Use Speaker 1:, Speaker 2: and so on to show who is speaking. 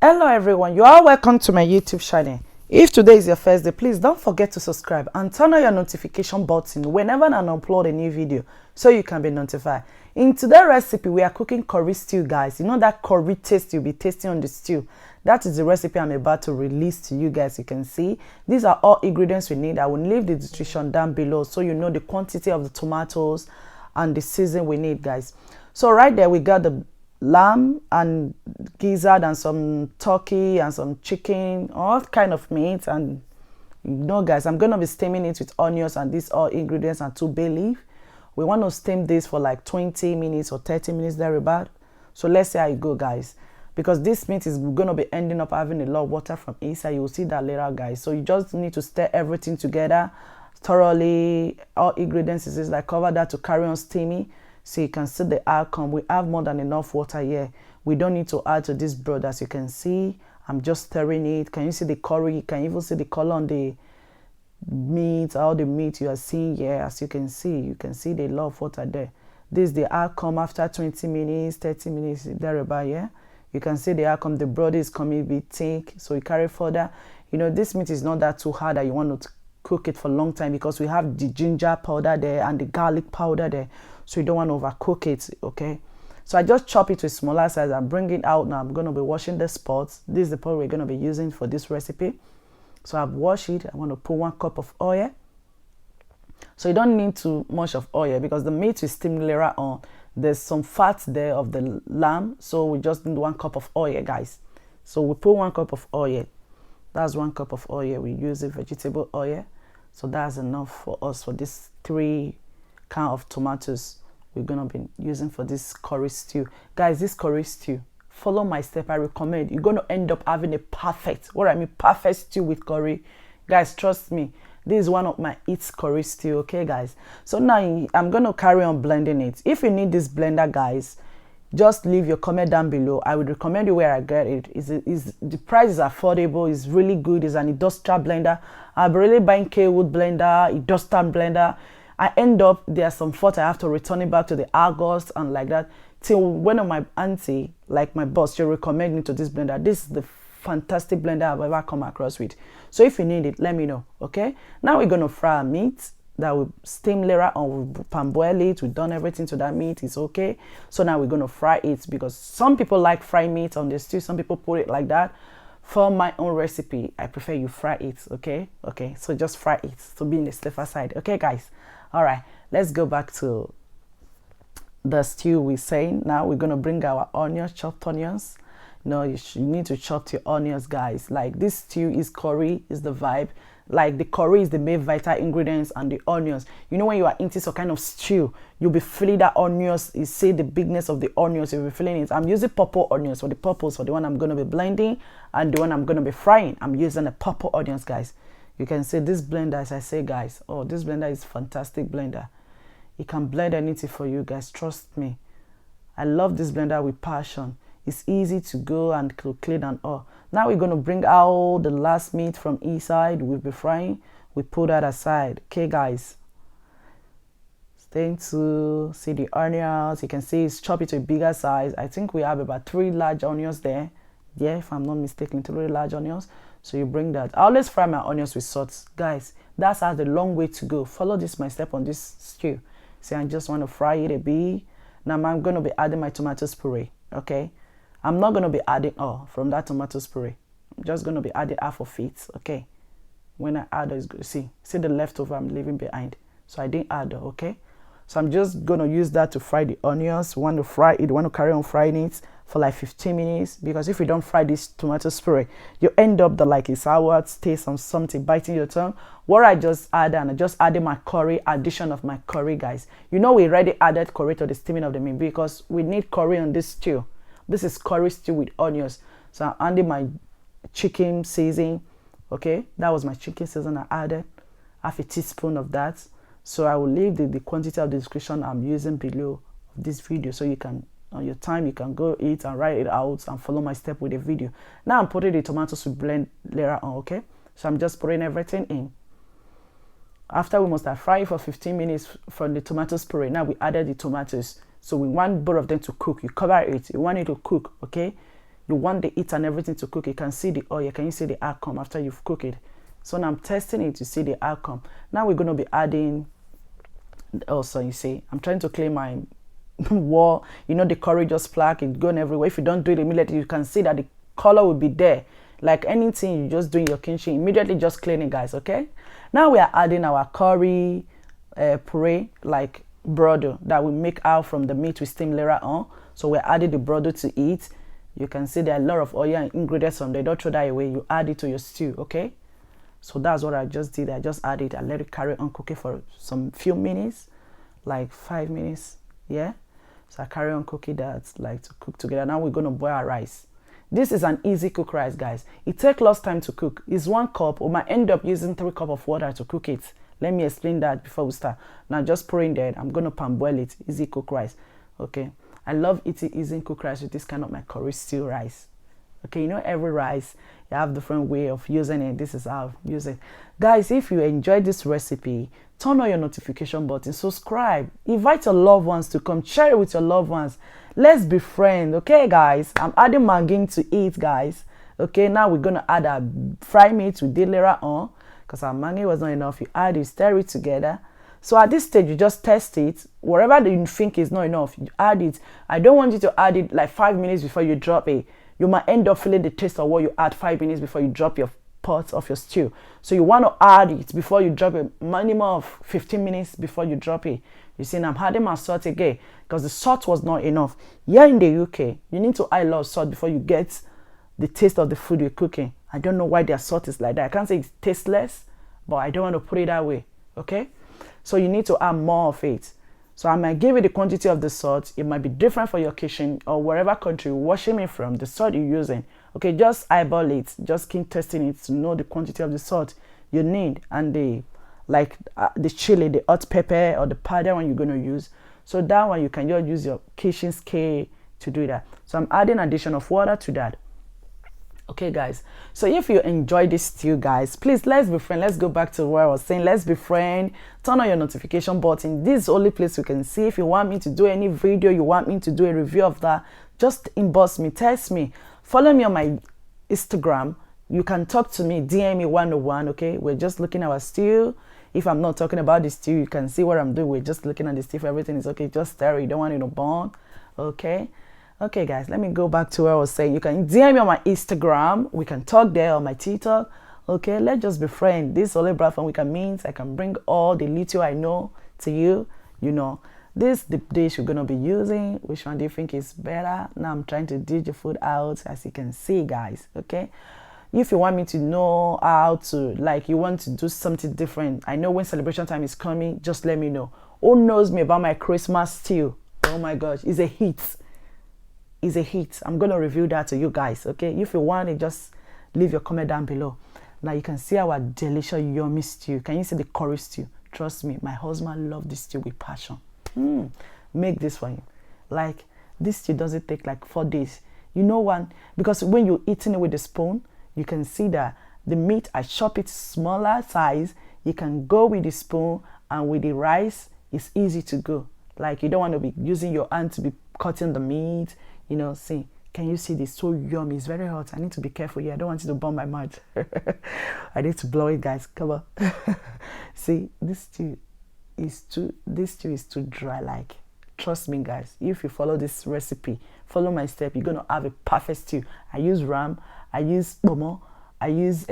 Speaker 1: Hello everyone, you are welcome to my YouTube channel. If today is your first day, please don't forget to subscribe and turn on your notification button whenever I upload a new video so you can be notified. In today's recipe, we are cooking curry stew, guys. You know that curry taste you'll be tasting on the stew? That is the recipe I'm about to release to you guys. You can see these are all ingredients we need. I will leave the description down below so you know the quantity of the tomatoes and the season we need, guys. So right there we got the lamb and gizzard and some turkey and some chicken, all kind of meat. And you know, guys, I'm gonna be steaming it with onions and these all ingredients and 2 bay leaf. We want to steam this for like 20 minutes or 30 minutes thereabout. So let's see how it go, guys, because this meat is gonna be ending up having a lot of water from inside. You will see that later, guys. So you just need to stir everything together thoroughly. All ingredients is like cover that to carry on steaming. So you can see the outcome. We have more than enough water here. We don't need to add to this broth. As you can see, I'm just stirring it. Can you see the curry? You can even see the color on the meat, all the meat you are seeing here. As you can see the lot of water there. This is the outcome after 20 minutes, 30 minutes thereabout. Yeah, you can see the outcome. The broth is coming a bit thick, so you carry further. You know, this meat is not that too hard that you want to cook it for a long time, because we have the ginger powder there and the garlic powder there, so you don't want to overcook it. Okay, so I just chop it to a smaller size and bring it out. Now I'm going to be washing the spots. This is the pot we're going to be using for this recipe. So I've washed it. I want to put 1 cup of oil. So you don't need too much of oil because the meat is steamed later on. There's some fat there of the lamb, so we just need 1 cup of oil, guys. So we put 1 cup of oil. That's 1 cup of oil. We use a vegetable oil, so that's enough for us for this 3 kind of tomatoes we're gonna be using for this curry stew, guys. This curry stew, follow my step. I recommend. You're gonna end up having a perfect stew with curry, guys. Trust me, this is one of my eats curry stew. Okay, guys, so now I'm gonna carry on blending it. If you need this blender, guys, just leave your comment down below. I would recommend you where I get it. Is the price is affordable, it's really good. It's an industrial blender. I'm really buying K-Wood blender, industrial blender. I end up, there's some fault, I have to return it back to the Argos and like that, till one of my auntie, like my boss, she recommended me to this blender. This is the fantastic blender I've ever come across with. So if you need it, let me know. Okay, now we're gonna fry our meat that we steam later on. We pan boil it. We've done everything to that meat. It's okay. So now we're gonna fry it, because some people like fried meat on the stew. Some people put it like that. For my own recipe, I prefer you fry it. Okay, so just fry it to be in the safer side. Okay, guys. All right, let's go back to the stew we're saying. Now we're gonna bring our onions, chopped onions. No, you need to chop your onions, guys. Like, this stew is curry, is the vibe. Like, the curry is the main vital ingredients, and the onions. You know, when you are into some kind of stew, you'll be feeling that onions. You see the bigness of the onions. You'll be feeling it. I'm using purple onions for the purpose, for the one I'm gonna be blending and the one I'm gonna be frying. I'm using the purple onions, guys. You can see this blender, as I say, guys. Oh, this blender is fantastic blender. It can blend anything for you, guys. Trust me. I love this blender with passion. It's easy to go and clean and all. Now we're going to bring out the last meat from inside we'll be frying. We put that aside. Okay, guys. Stay to see the onions. You can see it's chopped to a bigger size. I think we have about 3 large onions there. Yeah, if I'm not mistaken, 3 large onions. So you bring that. I always fry my onions with salt, guys. That's has a long way to go. Follow this my step on this stew. See, I just want to fry it a bit. Now I'm going to be adding my tomato puree. Okay, I'm not going to be adding all from that tomato puree. I'm just going to be adding half of it. Okay, when I add it's good. See the leftover I'm leaving behind, so I didn't add. Okay, so I'm just going to use that to fry the onions. Want to fry it, want to carry on frying it for like 15 minutes, because if you don't fry this tomato puree, you end up like a sour taste on something biting your tongue. What I just added, and I just added my curry, addition of my curry, guys. You know, we already added curry to the steaming of the meat because we need curry on this stew. This is curry stew with onions. So I'm adding my chicken seasoning. Okay, that was my chicken seasoning. I added half a teaspoon of that. So I will leave the quantity of the description I'm using below this video, so you can, on your time, you can go eat and write it out and follow my step with the video. Now I'm putting the tomatoes to blend later on. Okay, so I'm just putting everything in. After we must have fried for 15 minutes from the tomatoes puree, now we added the tomatoes. So we want both of them to cook. You cover it. You want it to cook. Okay, you want the heat and everything to cook, you can see the oil. Can you see the outcome after you've cooked it? So now I'm testing it to see the outcome. Now we're going to be adding, also you see, I'm trying to clean my wall. You know, the curry just plaque, it's going everywhere. If you don't do it immediately, you can see that the color will be there. Like anything you just do in your kitchen, immediately just clean it, guys. Okay, now we are adding our curry puree, like brodo, that we make out from the meat we steam later on. So we're adding the brodo to eat. You can see there are a lot of oil and ingredients on there. Don't throw that away. You add it to your stew. Okay, so that's what I just did. I just added, I let it carry on cooking for some few minutes, like 5 minutes. Yeah, so I carry on cooking that, like to cook together. Now we're going to boil our rice. This is an easy cook rice, guys. It takes less time to cook. It's 1 cup. We might end up using 3 cups of water to cook it. Let me explain that before we start. Now just pour in there. I'm going to pan boil it. Easy cook rice. Okay, I love eating easy cook rice with this kind of my curry stew rice. Okay, you know, every rice, you have different way of using it. This is how I use it. Guys, if you enjoyed this recipe, turn on your notification button, subscribe, invite your loved ones to come, share it with your loved ones. Let's be friends. Okay, guys, I'm adding maggi to eat, guys. Okay, now we're going to add our fried meat we did later on, because our maggi was not enough. You add it, stir it together. So at this stage, you just test it. Whatever you think is not enough, you add it. I don't want you to add it like 5 minutes before you drop it. You might end up feeling the taste of what you add 5 minutes before you drop your pot of your stew. So you want to add it before you drop it, minimum of 15 minutes before you drop it. You see, I'm adding my salt again because the salt was not enough. Here in the UK, you need to add a lot of salt before you get the taste of the food you're cooking. I don't know why their salt is like that. I can't say it's tasteless, but I don't want to put it that way. Okay, so you need to add more of it. So I might give you the quantity of the salt. It might be different for your kitchen or wherever country you're washing it from, the salt you're using. Okay, just eyeball it. Just keep testing it to know the quantity of the salt you need and the the chili, the hot pepper or the powder one you're going to use. So that one you can just use your kitchen scale to do that. So I'm adding addition of water to that. Okay, guys, so if you enjoy this stew, guys, please, let's be friends. Let's go back to where I was saying, let's be friends. Turn on your notification button. This is the only place you can see. If you want me to do any video, you want me to do a review of that, just inbox me, text me, follow me on my Instagram. You can talk to me, DM me 101. Okay, we're just looking at our stew. If I'm not talking about the stew, you can see what I'm doing. We're just looking at the stew. If everything is okay, just stir it. You don't want it to burn. Okay. Okay, guys, let me go back to where I was saying. You can DM me on my Instagram. We can talk there on my TikTok. Okay, let's just be friends. This is only platform we can meet. I can bring all the little I know to you. You know, this the dish you're gonna be using. Which one do you think is better? Now I'm trying to dish the food out, as you can see, guys. Okay, if you want me to know how to, like, you want to do something different, I know when celebration time is coming, just let me know. Who knows me about my Christmas stew? Oh my gosh, it's a hit. Is a hit. I'm gonna review that to you guys. Okay, if you want it, just leave your comment down below. Now you can see our delicious yummy stew. Can you see the curry stew? Trust me, my husband loves this stew with passion. Make this for him. Like, this stew doesn't take like 4 days. You know what? Because when you're eating it with a spoon, you can see that the meat, I chop it smaller size. You can go with the spoon, and with the rice, it's easy to go. Like, you don't want to be using your hand to be cutting the meat. You know, see, can you see this? So yummy. It's very hot. I need to be careful here. I don't want it to burn my mouth. I need to blow it, guys. Come on. See, this stew is too dry. Like, trust me, guys. If you follow this recipe, follow my step, you're gonna have a perfect stew. I use ram, I use bomo, I use